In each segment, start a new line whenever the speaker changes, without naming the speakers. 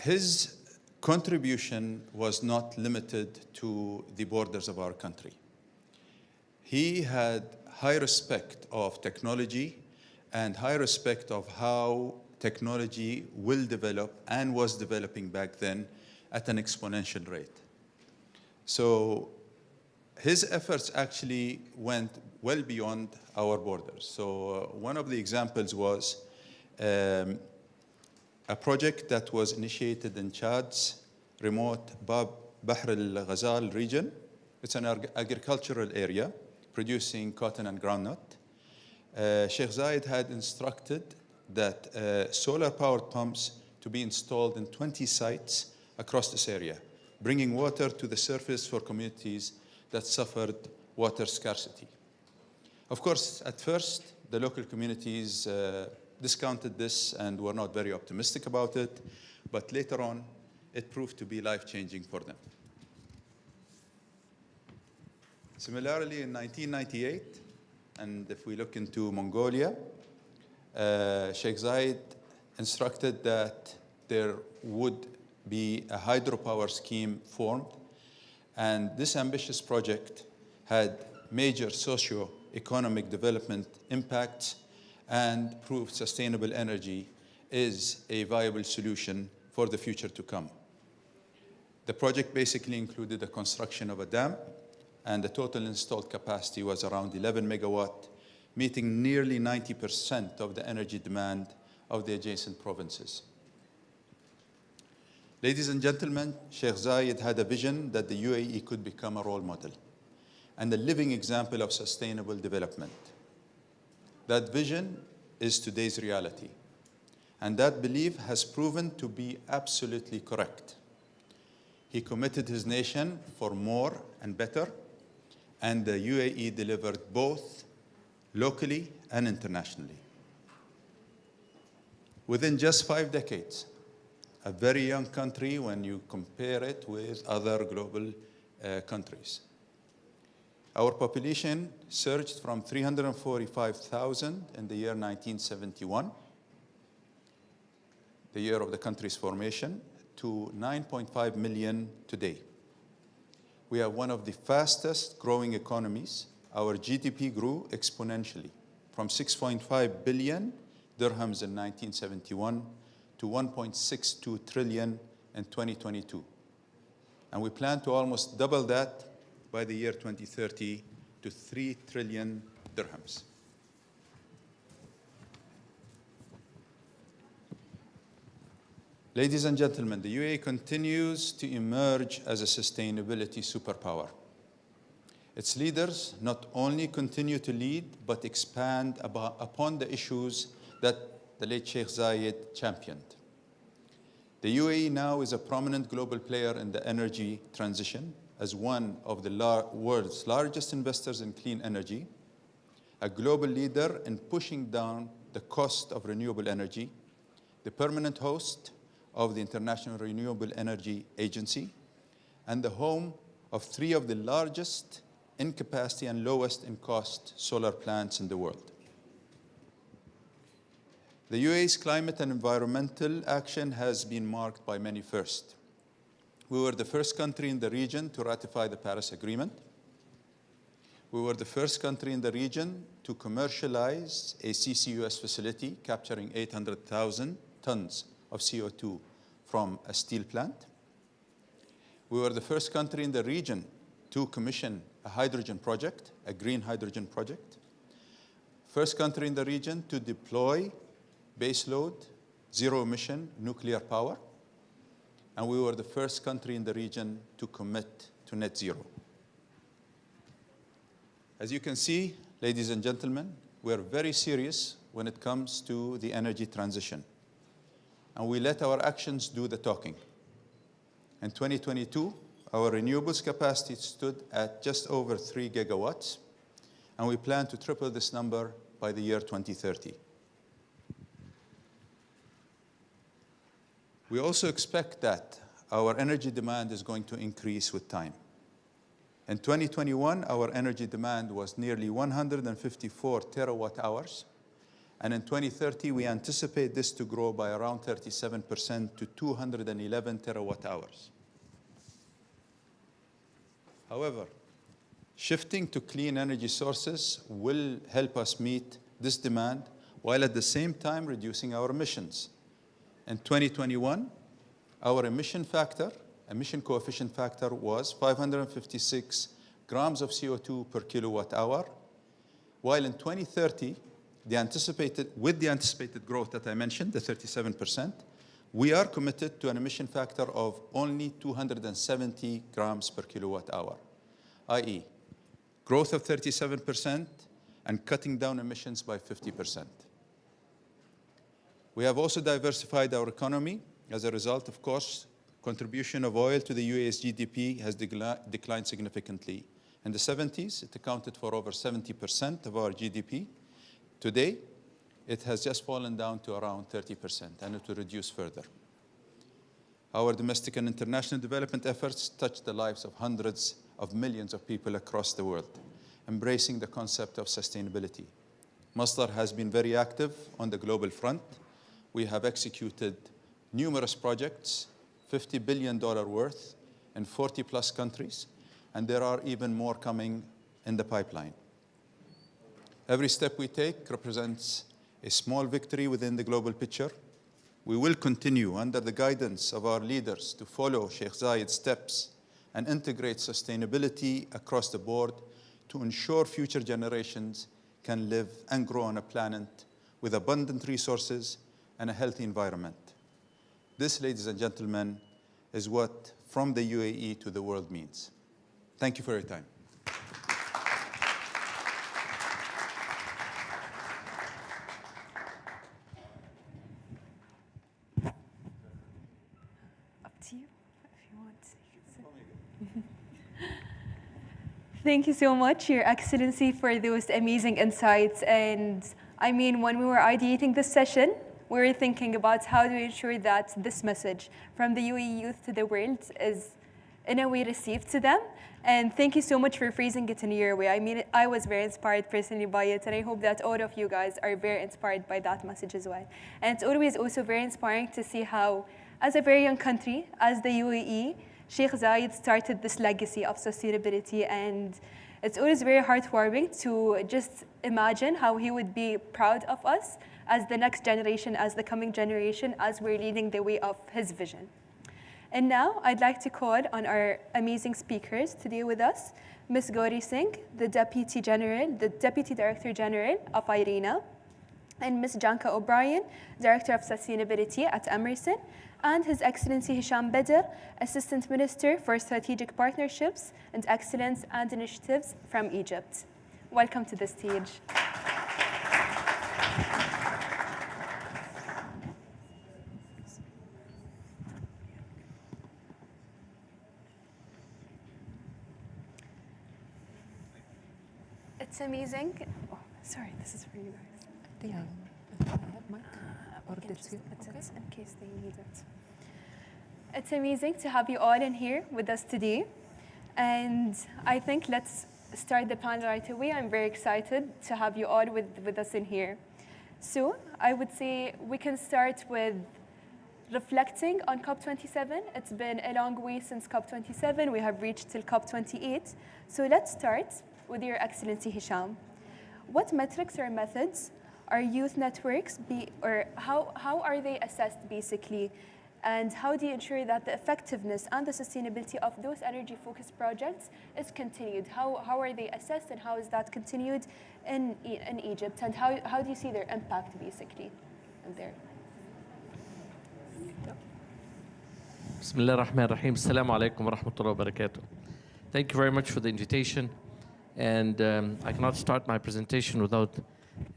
his contribution was not limited to the borders of our country. He had high respect of technology and high respect of how technology will develop and was developing back then at an exponential rate. So his efforts actually went well beyond our borders. So one of the examples was a project that was initiated in Chad's remote Bahr al-Ghazal region. It's an agricultural area producing cotton and groundnut. Sheikh Zayed had instructed that solar-powered pumps to be installed in 20 sites across this area, bringing water to the surface for communities that suffered water scarcity. Of course, at first, the local communities discounted this and were not very optimistic about it, but later on, it proved to be life-changing for them. Similarly, in 1998, and if we look into Mongolia, Sheikh Zayed instructed that there would be a hydropower scheme formed, and this ambitious project had major socio-economic development impacts and proved sustainable energy is a viable solution for the future to come. The project basically included the construction of a dam, and the total installed capacity was around 11 megawatt, meeting nearly 90% of the energy demand of the adjacent provinces. Ladies and gentlemen, Sheikh Zayed had a vision that the UAE could become a role model and a living example of sustainable development. That vision is today's reality, and that belief has proven to be absolutely correct. He committed his nation for more and better, and the UAE delivered both locally and internationally. Within just 5 decades, a very young country when you compare it with other global countries. Our population surged from 345,000 in the year 1971, the year of the country's formation, to 9.5 million today. We are one of the fastest growing economies. Our GDP grew exponentially from 6.5 billion dirhams in 1971 to 1.62 trillion in 2022. And we plan to almost double that by the year 2030 to 3 trillion dirhams. Ladies and gentlemen, the UAE continues to emerge as a sustainability superpower. Its leaders not only continue to lead, but expand upon the issues that the late Sheikh Zayed championed. The UAE now is a prominent global player in the energy transition as one of the world's largest investors in clean energy, a global leader in pushing down the cost of renewable energy, the permanent host of the International Renewable Energy Agency, and the home of 3 of the largest in capacity and lowest in cost solar plants in the world. The UAE's climate and environmental action has been marked by many firsts. We were the first country in the region to ratify the Paris Agreement. We were the first country in the region to commercialize a CCUS facility capturing 800,000 tons of CO2 from a steel plant. We were the first country in the region to commission a hydrogen project, a green hydrogen project. First country in the region to deploy baseload, zero-emission nuclear power. And we were the first country in the region to commit to net zero. As you can see, ladies and gentlemen, we are very serious when it comes to the energy transition. And we let our actions do the talking. In 2022, our renewables capacity stood at just over 3 gigawatts, and we plan to triple this number by the year 2030. We also expect that our energy demand is going to increase with time. In 2021, our energy demand was nearly 154 terawatt hours, And in 2030, we anticipate this to grow by around 37% to 211 terawatt hours. However, shifting to clean energy sources will help us meet this demand while at the same time reducing our emissions. In 2021, our emission coefficient factor was 556 grams of CO2 per kilowatt hour, while in 2030, with the anticipated growth that I mentioned, the 37%, we are committed to an emission factor of only 270 grams per kilowatt hour, i.e., growth of 37% and cutting down emissions by 50%. We have also diversified our economy. As a result, of course, contribution of oil to the UAE's GDP has declined significantly. In the 70s, it accounted for over 70% of our GDP. Today, it has just fallen down to around 30%, and it will reduce further. Our domestic and international development efforts touch the lives of hundreds of millions of people across the world, embracing the concept of sustainability. Masdar has been very active on the global front. We have executed numerous projects, $50 billion worth, in 40-plus countries, and there are even more coming in the pipeline. Every step we take represents a small victory within the global picture. We will continue under the guidance of our leaders to follow Sheikh Zayed's steps and integrate sustainability across the board to ensure future generations can live and grow on a planet with abundant resources and a healthy environment. This, ladies and gentlemen, is what from the UAE to the world means. Thank you for your time.
Thank you so much, Your Excellency, for those amazing insights. And I mean, when we were ideating this session, we were thinking about how to ensure that this message from the UAE youth to the world is in a way received to them. And thank you so much for phrasing it in your way. I mean, I was very inspired personally by it, and I hope that all of you guys are very inspired by that message as well. And it's always also very inspiring to see how, as a very young country, as the UAE, Sheikh Zayed started this legacy of sustainability, and it's always very heartwarming to just imagine how he would be proud of us as the next generation, as the coming generation, as we're leading the way of his vision. And now I'd like to call on our amazing speakers today with us, Ms. Gauri Singh, the Deputy Director General of IRENA, and Ms. Janka O'Brien, Director of Sustainability at Emerson, and His Excellency Hisham Bedr, Assistant Minister for Strategic Partnerships and Excellence and Initiatives from Egypt. Welcome to the stage. It's amazing. Oh, sorry, this is for you guys.
Yeah.
In case they need it. It's amazing to have you all in here with us today. And I think let's start the panel right away. I'm very excited to have you all with us in here. So I would say we can start with reflecting on COP27. It's been a long way since COP27. We have reached till COP28. So let's start with Your Excellency Hisham. What metrics or methods are youth networks how are they assessed basically? And how do you ensure that the effectiveness and the sustainability of those energy-focused projects is continued? How are they assessed, and how is that continued in Egypt? And how do you see their impact basically in there?
Bismillah ar-Rahman ar-Rahim. Assalamu alaikum wa rahmatullahi wa barakatuh. Thank you very much for the invitation. And I cannot start my presentation without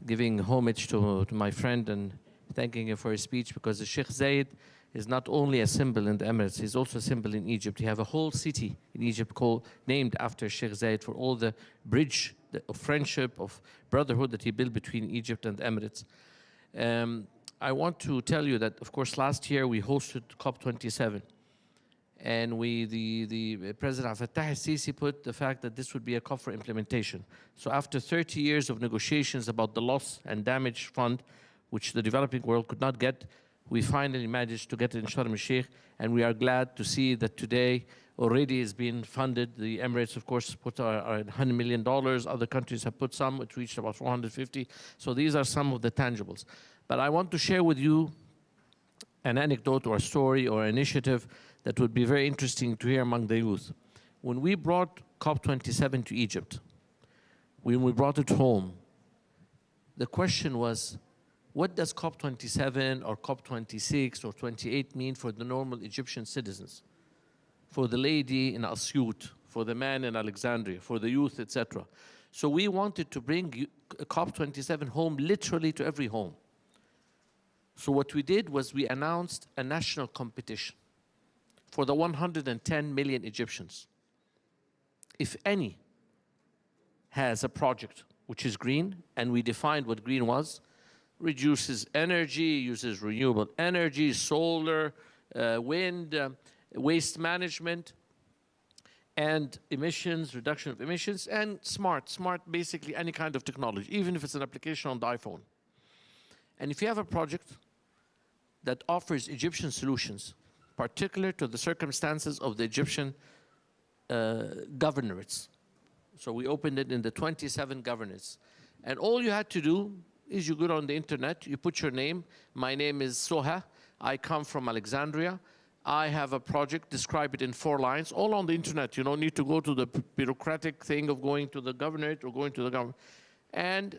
giving homage to my friend and thanking him for his speech, because the Sheikh Zayed is not only a symbol in the Emirates, he's also a symbol in Egypt. You have a whole city in Egypt named after Sheikh Zayed for all the bridge of friendship, of brotherhood that he built between Egypt and the Emirates. I want to tell you that, of course, last year we hosted COP27. And the President Fattah al-Sisi put the fact that this would be a call for implementation. So after 30 years of negotiations about the loss and damage fund, which the developing world could not get, we finally managed to get it in Sharm el-Sheikh, and we are glad to see that today already is being funded. The Emirates, of course, put $100 million. Other countries have put some. It reached about 450. So these are some of the tangibles. But I want to share with you an anecdote or a story or initiative that would be very interesting to hear among the youth. When we brought COP27 to Egypt, when we brought it home, the question was, what does COP27 or COP26 or 28 mean for the normal Egyptian citizens? For the lady in Asyut, for the man in Alexandria, for the youth, etc. So we wanted to bring COP27 home literally to every home. So what we did was we announced a national competition for the 110 million Egyptians. If any has a project which is green, and we defined what green was, reduces energy, uses renewable energy, solar, wind, waste management, and emissions, reduction of emissions, and smart basically any kind of technology, even if it's an application on the iPhone. And if you have a project that offers Egyptian solutions, particular to the circumstances of the Egyptian governorates. So we opened it in the 27 governorates. And all you had to do is you go on the internet, you put your name. My name is Soha. I come from Alexandria. I have a project, describe it in 4 lines, all on the internet. You don't need to go to the bureaucratic thing of going to the governorate or going to the government. And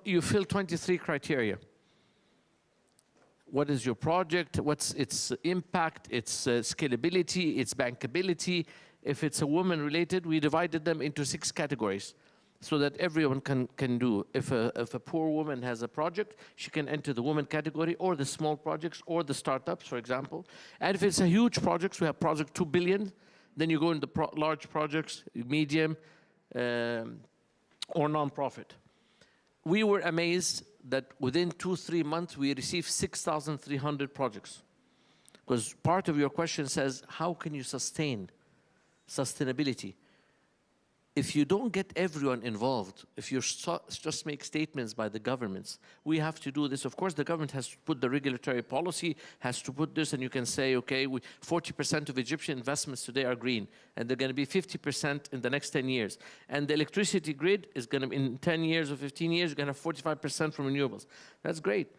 you fill 23 criteria. What is your project? What's its impact, its scalability, its bankability? If it's a woman related, we divided them into 6 categories so that everyone can do. If a poor woman has a project, she can enter the woman category, or the small projects, or the startups, for example. And if it's a huge project, we have project 2 billion, then you go into large projects, medium, or non-profit. We were amazed that within 2-3 months, we received 6,300 projects. Because part of your question says, how can you sustain sustainability? If you don't get everyone involved, if you just make statements by the governments, we have to do this. Of course, the government has to put the regulatory policy, has to put this, and you can say, okay, 40% of Egyptian investments today are green, and they're going to be 50% in the next 10 years. And the electricity grid is going to be, in 10 years or 15 years, you're going to have 45% from renewables. That's great.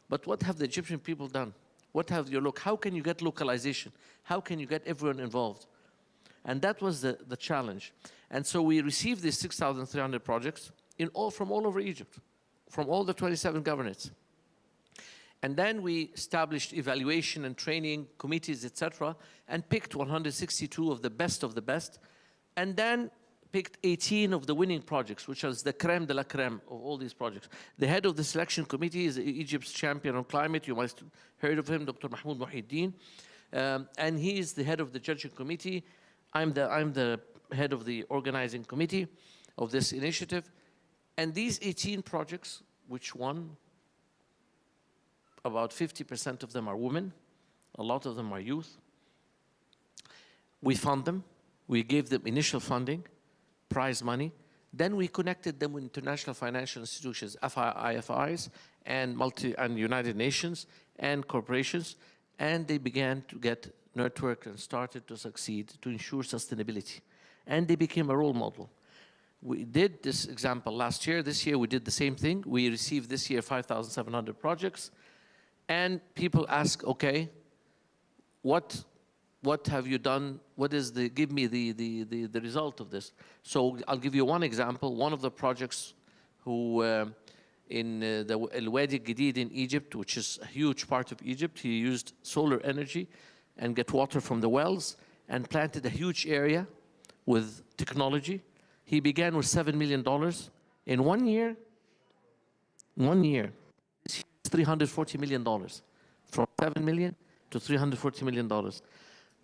But what have the Egyptian people done? What have you look? How can you get localization? How can you get everyone involved? And that was the challenge. And so we received these 6,300 projects from all over Egypt, from all the 27 governorates. And then we established evaluation and training committees, etc., and picked 162 of the best, and then picked 18 of the winning projects, which was the crème de la crème of all these projects. The head of the selection committee is Egypt's champion on climate. You must have heard of him, Dr. Mahmoud Muhyiddin. And he is the head of the judging committee. I'm the head of the organizing committee of this initiative. And these 18 projects, which won, about 50% of them are women, a lot of them are youth. We fund them, we gave them initial funding, prize money, then we connected them with international financial institutions, IFIs, and United Nations, and corporations, and they began to get networked and started to succeed to ensure sustainability. And they became a role model. We did this example last year. This year we did the same thing. We received this year 5,700 projects. And people ask, okay, what have you done? What is give me the result of this? So I'll give you one example. One of the projects in the El Wadi Jadid in Egypt, which is a huge part of Egypt, he used solar energy and get water from the wells and planted a huge area with technology. He began with $7 million. In 1 year, this is $340 million. From 7 million to $340 million.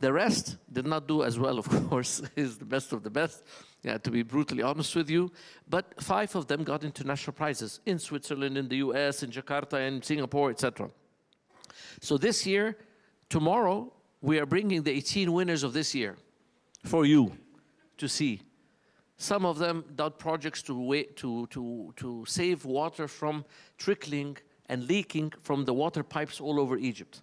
The rest did not do as well, of course, is the best of the best, to be brutally honest with you. But 5 of them got international prizes in Switzerland, in the US, in Jakarta, in Singapore, etc. So this year, tomorrow, we are bringing the 18 winners of this year for you to see. Some of them done projects to save water from trickling and leaking from the water pipes all over Egypt.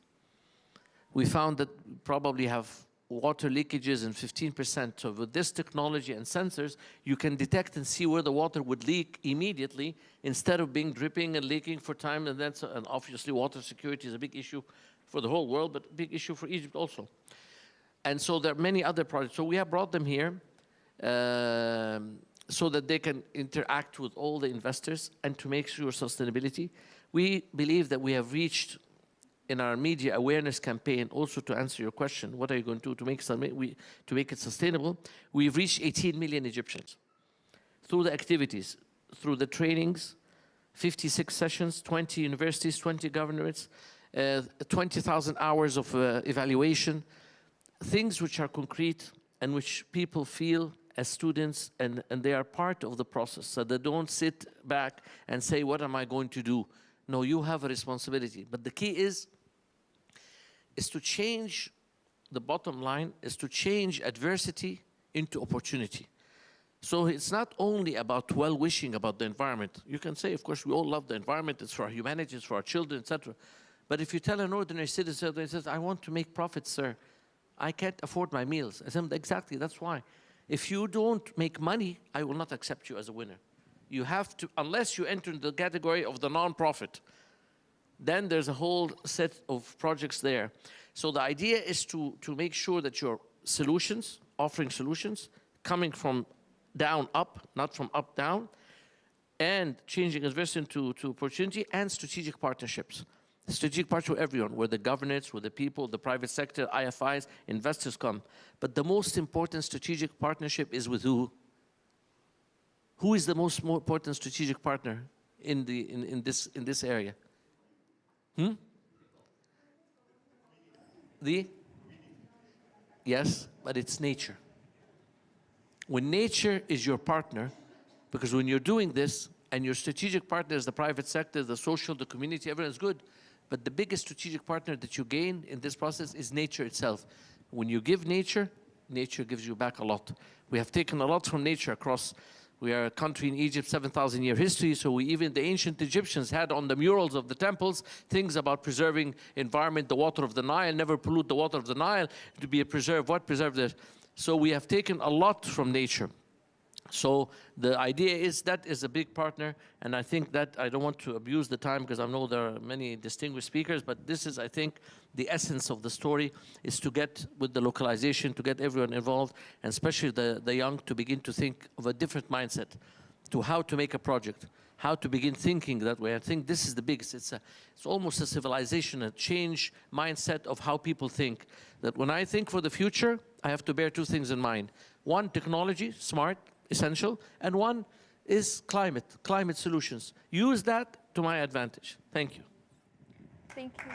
We found that we probably have water leakages in 15%. So with this technology and sensors, you can detect and see where the water would leak immediately instead of being dripping and leaking for time. And obviously water security is a big issue for the whole world, but a big issue for Egypt also. And so there are many other projects. So we have brought them here so that they can interact with all the investors and to make sure sustainability. We believe that we have reached in our media awareness campaign, also to answer your question, what are you going to do to make it sustainable? We've reached 18 million Egyptians through the activities, through the trainings, 56 sessions, 20 universities, 20 governments, 20,000 hours of evaluation, things which are concrete and which people feel as students and they are part of the process. So they don't sit back and say, what am I going to do? No, you have a responsibility. But the key is to change the bottom line, is to change adversity into opportunity. So it's not only about well-wishing about the environment. You can say, of course, we all love the environment, it's for our humanity, it's for our children, etc. But if you tell an ordinary citizen that says, I want to make profits, sir, I can't afford my meals. I said, exactly, that's why. If you don't make money, I will not accept you as a winner. You have to, unless you enter the category of the non-profit, then there's a whole set of projects there. So the idea is to make sure that your solutions, offering solutions, coming from down up, not from up down, and changing adversity to opportunity, and strategic partnerships. Strategic partnership with everyone, where the governance, where the people, the private sector, IFIs, investors come. But the most important strategic partnership is with who? Who is the most important strategic partner in this area? Yes, but it's nature. When nature is your partner, because when you're doing this, and your strategic partner is the private sector, the social, the community, everyone's good. But the biggest strategic partner that you gain in this process is nature itself. When you give nature, nature gives you back a lot. We have taken a lot from nature across. We are a country in Egypt, 7,000-year history, so even the ancient Egyptians had on the murals of the temples things about preserving environment, the water of the Nile, never pollute the water of the Nile, to be preserved, what preserved it. So we have taken a lot from nature. So the idea is that is a big partner, and I think that I don't want to abuse the time because I know there are many distinguished speakers, but this is, I think, the essence of the story is to get with the localization, to get everyone involved, and especially the young to begin to think of a different mindset to how to make a project, how to begin thinking that way. I think this is the biggest. It's almost a civilization, a change mindset of how people think. That when I think for the future, I have to bear two things in mind. One, technology, smart, essential, and one is climate solutions. Use that to my advantage. Thank you.
Thank you.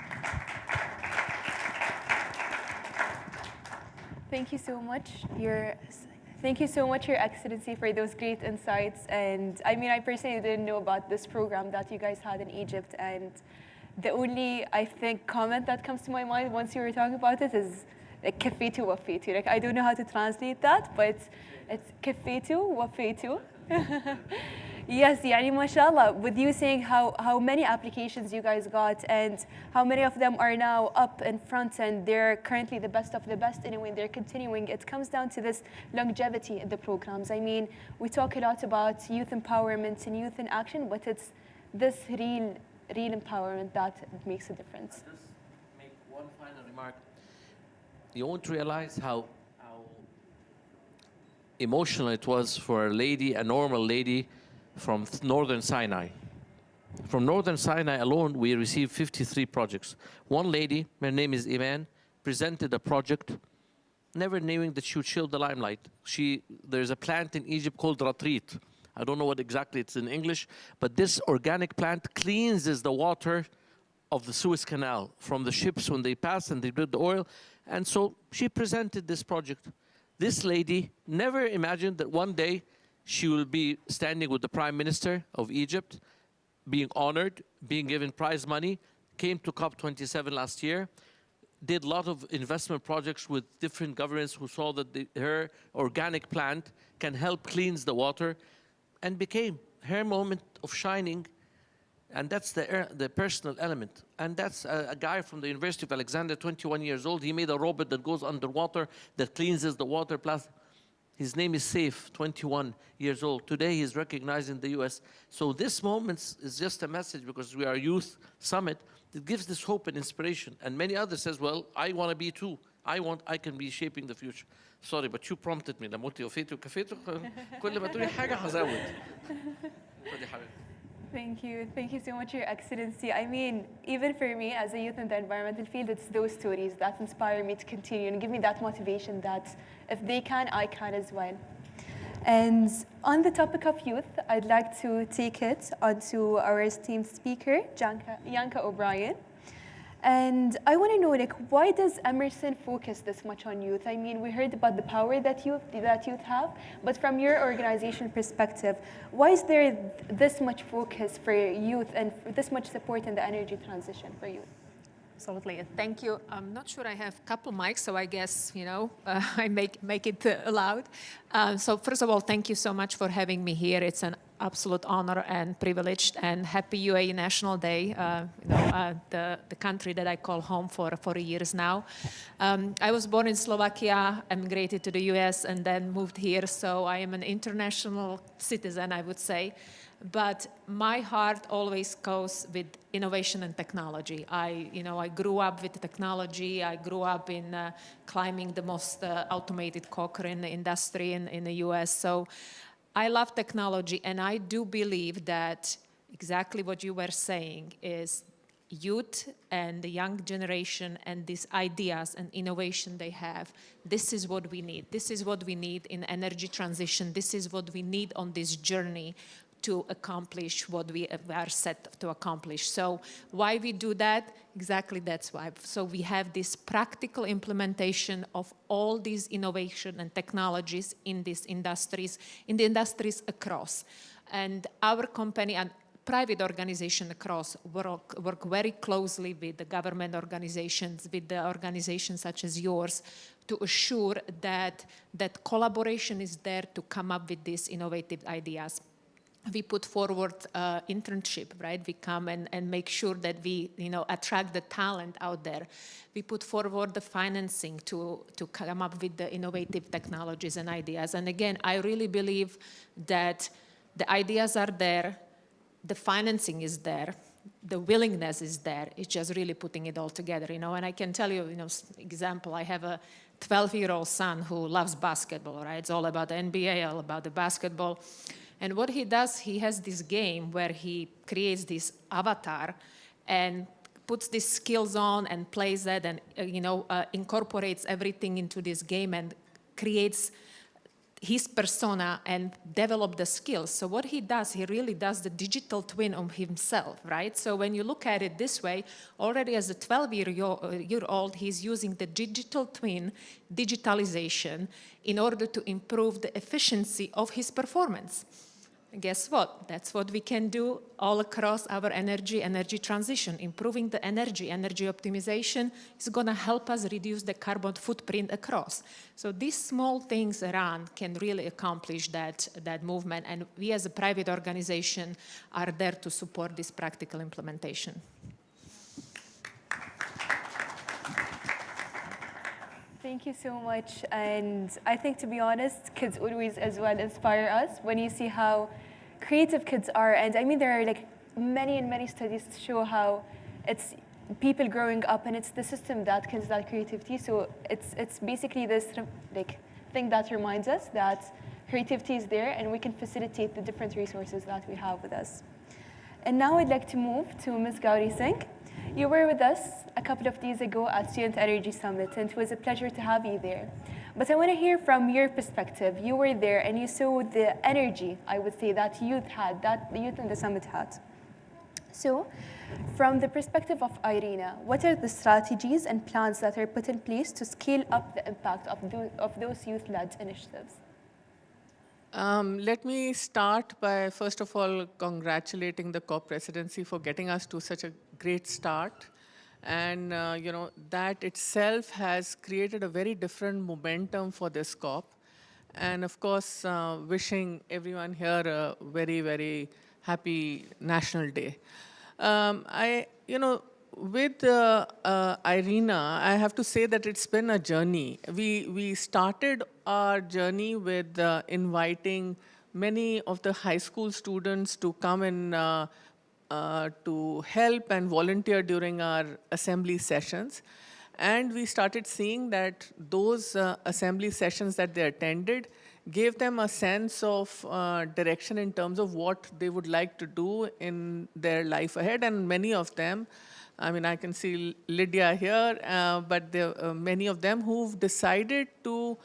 Thank you so much, Thank you so much, Your Excellency, for those great insights. And I mean, I personally didn't know about this program that you guys had in Egypt. And the only, I think, comment that comes to my mind once you were talking about it is like كفيتو وفيتو. Like, I don't know how to translate that, but it's كفيتو وفيتو. Yes, يعني ما شاء الله. With you saying how many applications you guys got and how many of them are now up in front and they're currently the best of the best anyway, they're continuing. It comes down to this longevity in the programs. I mean, we talk a lot about youth empowerment and youth in action, but it's this real empowerment that makes a difference.
I'll just make one final remark. You won't realize how emotional it was for a normal lady from northern Sinai. From northern Sinai alone, we received 53 projects. One lady, her name is Iman, presented a project, never knowing that she would shield the limelight. There's a plant in Egypt called ratrit. I don't know what exactly it's in English, but this organic plant cleanses the water of the Suez Canal from the ships when they pass and they build the oil. And so she presented this project. This lady never imagined that one day she will be standing with the Prime Minister of Egypt, being honored, being given prize money, came to COP27 last year, did a lot of investment projects with different governments who saw that her organic plant can help cleanse the water, and became her moment of shining. And that's the personal element. And that's a guy from the University of Alexandria, 21 years old. He made a robot that goes underwater, that cleanses the water. Plus, his name is Saif, 21 years old. Today, he's recognized in the US. So this moment is just a message, because we are a youth summit. It gives this hope and inspiration. And many others says, well, I want to be too. I can be shaping the future. Sorry, but you prompted me. لما قلت وفيت وكفيت كل ما تقولي حاجة هزود. خدي حبيبي.
Thank you. Thank you so much, Your Excellency. I mean, even for me as a youth in the environmental field, it's those stories that inspire me to continue and give me that motivation that if they can, I can as well. And on the topic of youth, I'd like to take it onto our esteemed speaker, Yanka O'Brien. And I want to know, like, why does Emerson focus this much on youth? I mean, we heard about the power that youth have, but from your organization perspective, why is there this much focus for youth and this much support in the energy transition for youth?
Absolutely. Thank you. I'm not sure I have a couple mics, so I guess, I make it loud. So first of all, thank you so much for having me here. It's an absolute honor and privilege, and happy UAE National Day, the country that I call home for 4 years now. I was born in Slovakia, emigrated to the US, and then moved here, so I am an international citizen, I would say. But my heart always goes with innovation and technology. I grew up with technology. I grew up in climbing the most automated coker in the industry in the US. So I love technology, and I do believe that exactly what you were saying is youth and the young generation and these ideas and innovation they have, this is what we need. This is what we need in energy transition. This is what we need on this journey to accomplish what we are set to accomplish. So why we do that? Exactly that's why. So we have this practical implementation of all these innovation and technologies in these industries, in the industries across. And our company and private organization across work very closely with the government organizations, with the organizations such as yours, to assure that collaboration is there to come up with these innovative ideas. We put forward internship, right? We come and make sure that we, attract the talent out there. We put forward the financing to come up with the innovative technologies and ideas. And again, I really believe that the ideas are there, the financing is there, the willingness is there. It's just really putting it all together, And I can tell you, example, I have a 12-year-old son who loves basketball, right? It's all about the NBA, all about the basketball. And what he does, he has this game where he creates this avatar and puts these skills on and plays that and, incorporates everything into this game and creates his persona and develop the skills. So what he does, he really does the digital twin of himself, right? So when you look at it this way, already as a 12-year-old, he's using the digital twin, digitalization, in order to improve the efficiency of his performance. And guess what? That's what we can do all across our energy transition. Improving the energy optimization is going to help us reduce the carbon footprint across. So these small things around can really accomplish that movement. And we as a private organization are there to support this practical implementation.
Thank you so much. And I think, to be honest, kids always as well inspire us when you see how creative kids are. And I mean, there are like many studies to show how it's people growing up and it's the system that kills that creativity. So it's basically this like thing that reminds us that creativity is there and we can facilitate the different resources that we have with us. And now I'd like to move to Ms. Gauri Singh. You were with us a couple of days ago at Student Energy Summit, and it was a pleasure to have you there. But I want to hear from your perspective. You were there and you saw the energy, I would say, that youth had, that the youth in the summit had. So, from the perspective of Irina, what are the strategies and plans that are put in place to scale up the impact of those youth-led initiatives?
Let me start by, first of all, congratulating the co-presidency for getting us to such a great start. And that itself has created a very different momentum for this COP. And of course, wishing everyone here a very, very happy National Day. With Irina, I have to say that it's been a journey. We started our journey with inviting many of the high school students to come and to help and volunteer during our assembly sessions. And we started seeing that those assembly sessions that they attended gave them a sense of direction in terms of what they would like to do in their life ahead. And many of them, I mean, I can see Lydia here, but there are many of them who've decided to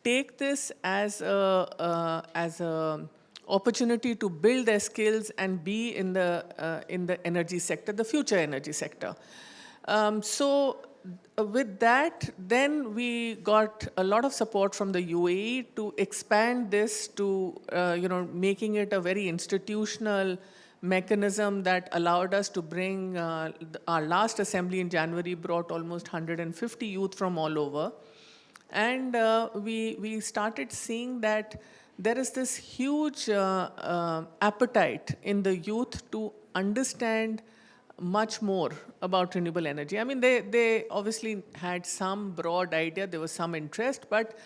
take this as a opportunity to build their skills and be in the energy sector, the future energy sector. With that, then we got a lot of support from the UAE to expand this to, making it a very institutional mechanism that allowed us to bring, our last assembly in January brought almost 150 youth from all over. And we started seeing that there is this huge appetite in the youth to understand much more about renewable energy. I mean, they obviously had some broad idea, there was some interest, but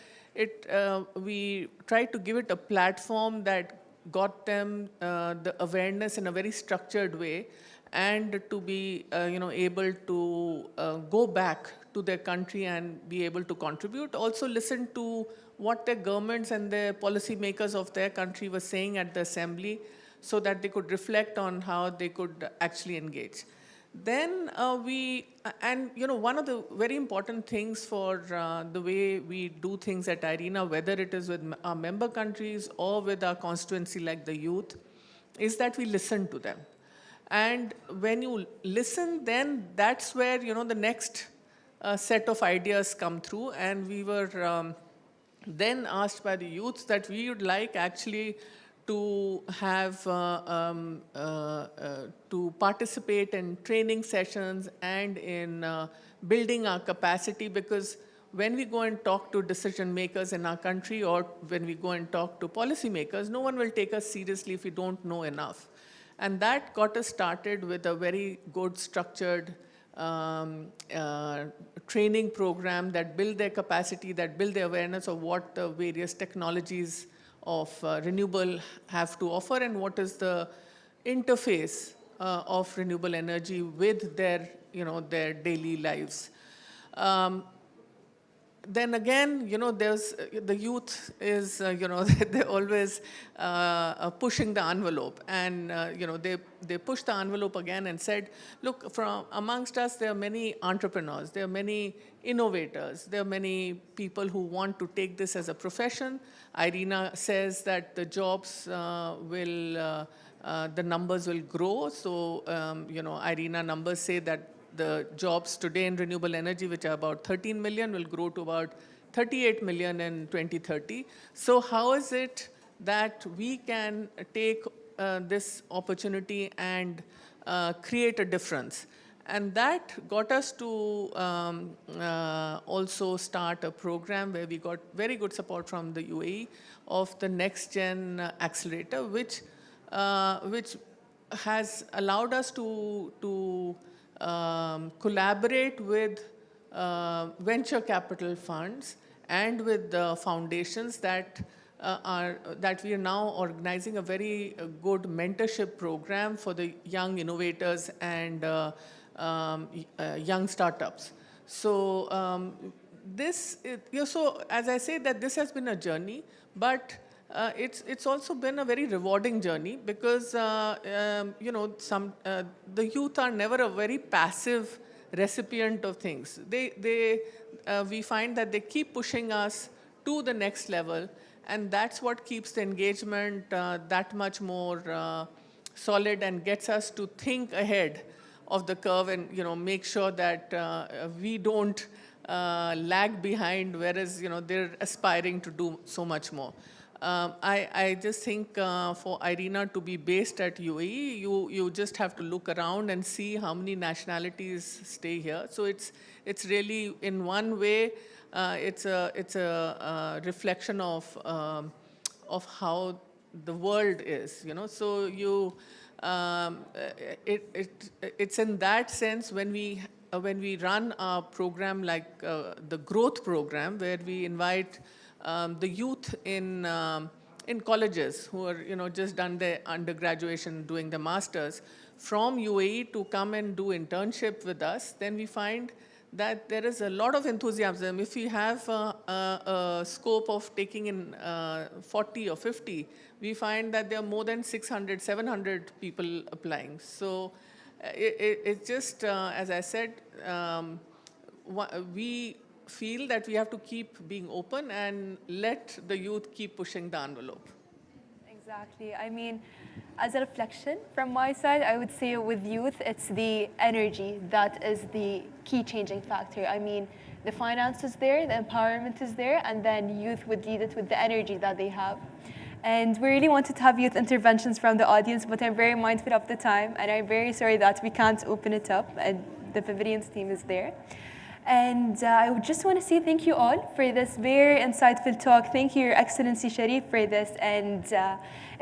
we tried to give it a platform that got them the awareness in a very structured way, and to be able to go back to their country and be able to contribute. Also listen to what their governments and the policymakers of their country were saying at the assembly, so that they could reflect on how they could actually engage. Then one of the very important things for the way we do things at IRENA, whether it is with our member countries or with our constituency like the youth, is that we listen to them. And when you listen, then that's where, the next set of ideas come through. And we were then asked by the youth that we would like actually to have, to participate in training sessions and in building our capacity, because when we go and talk to decision makers in our country, or when we go and talk to policy makers, no one will take us seriously if we don't know enough. And that got us started with a very good structured training program that build their capacity, that build their awareness of what the various technologies of renewable have to offer, and what is the interface of renewable energy with their, their daily lives. Then again, there's the youth is, they're always pushing the envelope, and they pushed the envelope again and said, look, from amongst us, there are many entrepreneurs, there are many innovators, there are many people who want to take this as a profession. IRENA says that the jobs the numbers will grow. So, IRENA numbers say that the jobs today in renewable energy, which are about 13 million, will grow to about 38 million in 2030. So how is it that we can take this opportunity and create a difference? And that got us to also start a program where we got very good support from the UAE of the Next Gen Accelerator, which has allowed us to collaborate with venture capital funds and with the foundations that we are now organizing a very good mentorship program for the young innovators and young startups. So so as I say, that this has been a journey, but it's also been a very rewarding journey, because the youth are never a very passive recipient of things. We find that they keep pushing us to the next level, and that's what keeps the engagement that much more solid and gets us to think ahead of the curve and make sure that we don't lag behind, whereas they're aspiring to do so much more. I just think for Irina to be based at UAE, you just have to look around and see how many nationalities stay here. So it's really, in one way, it's a reflection of how the world is, you know. So it's in that sense when we run a program like the growth program, where we invite the youth in colleges who are, you know, just done their undergraduation, doing the masters from UAE to come and do internship with us, then we find that there is a lot of enthusiasm. If we have a scope of taking in 40 or 50, we find that there are more than 600, 700 people applying. So it's just, as I said, we feel that we have to keep being open and let the youth keep pushing the envelope.
Exactly. I mean, as a reflection from my side, I would say with youth, it's the energy that is the key changing factor. I mean, the finance is there, the empowerment is there, and then youth would lead it with the energy that they have. And we really wanted to have youth interventions from the audience, but I'm very mindful of the time, and I'm very sorry that we can't open it up, and the Pavilions team is there. And I would just want to say thank you all for this very insightful talk. Thank you, Your Excellency Sharif, for this. And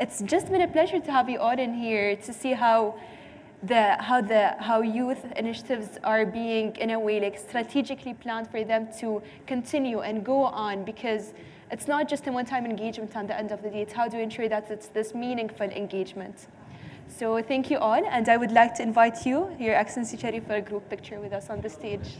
it's just been a pleasure to have you all in here to see how youth initiatives are being, in a way, like strategically planned for them to continue and go on, because it's not just a one-time engagement at the end of the day. It's how to ensure that it's this meaningful engagement. So thank you all, and I would like to invite you, Your Excellency Sharif, for a group picture with us on the stage.